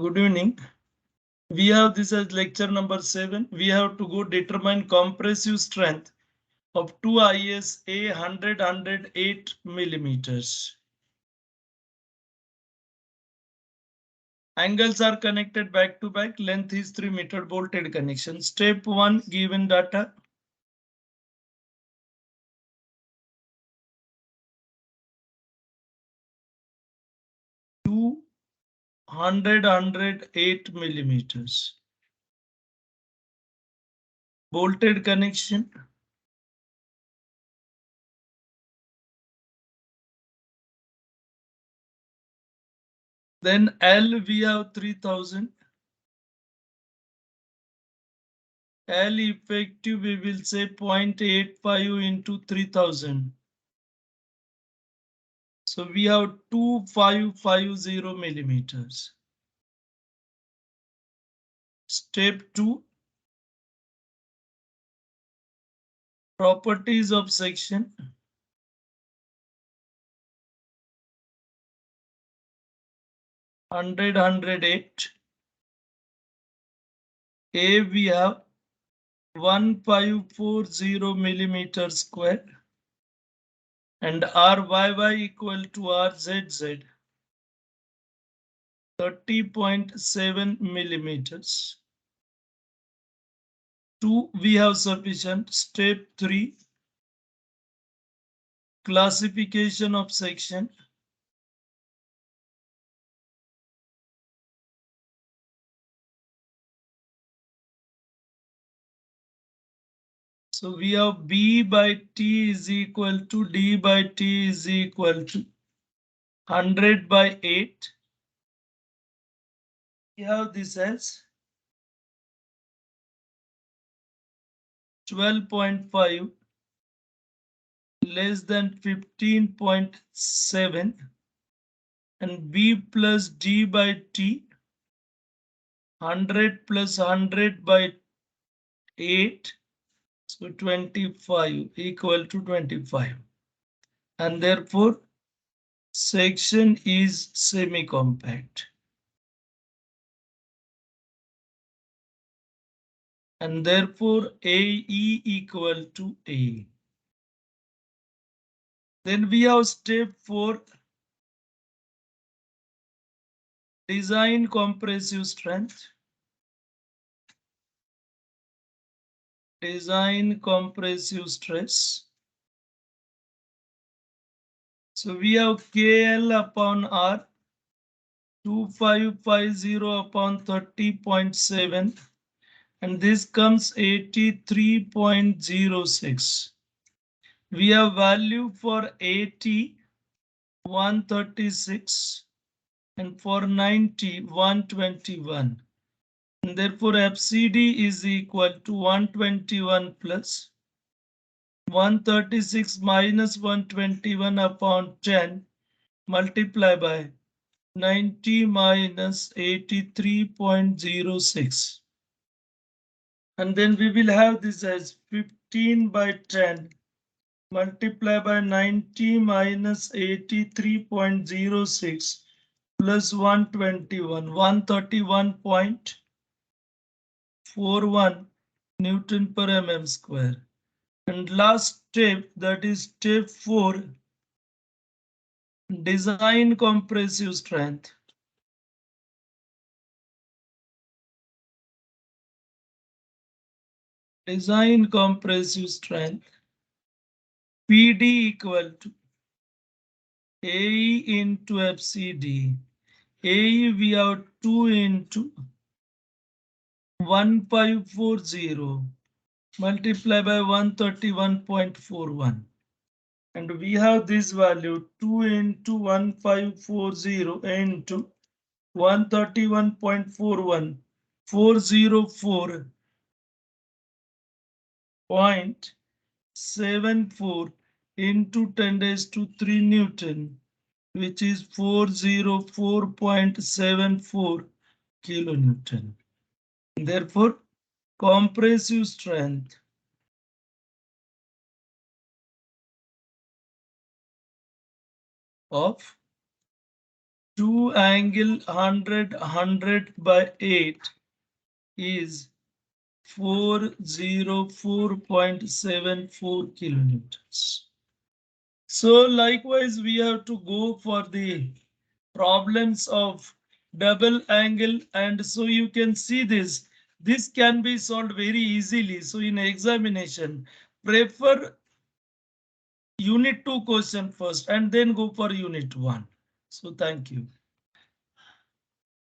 Good evening. We have this as lecture number 7. We have to go determine compressive strength of two ISA 108 millimeters. Angles are connected back to back. Length is 3 meter. Bolted connection. Step 1, given data. Two 108 millimeters. Bolted connection. Then L we have 3000. L effective we will say 0.85 into 3000. So we have 2550 millimeters. Step 2, properties of section. Hundred 108. A we have 1540 millimeter square and RYY equal to RZZ 30.7 millimeters. 2 we have sufficient. Step 3, classification of section. So we have B by T is equal to D by T is equal to 100 by 8. We have this as 12.5 less than 15.7 and B plus D by T 100 plus 100 by 8, so 25 equal to 25, and therefore section is semi-compact, and therefore AE equal to A. Then we have step 4, design compressive strength. Design compressive stress. So we have KL upon R 2550 upon 30.7 and this comes 83.06. We have value for 80 136 and for 90 121. And therefore FCD is equal to 121 plus 136 minus 121 upon 10 multiply by 90 minus 83.06. And then we will have this as 15 by 10 multiply by 90 minus 83.06 plus 121, 131.41 Newton per mm square. And last step, that is step 4, design compressive strength. Design compressive strength. PD equal to AE into FCD. AE we have 2 into 1540 multiplied by 131.41. And we have this value 2 into 1540 into 131.41. 404.74 into 10 raised to 3 Newton, which is 404.74 kilonewton. Therefore, compressive strength of 2 angle 100 by 8 is 404.74 kilonewtons. So likewise, we have to go for the problems of double angle, and so you can see this. This can be solved very easily. So in examination, prefer unit 2 question first and then go for unit 1. So thank you.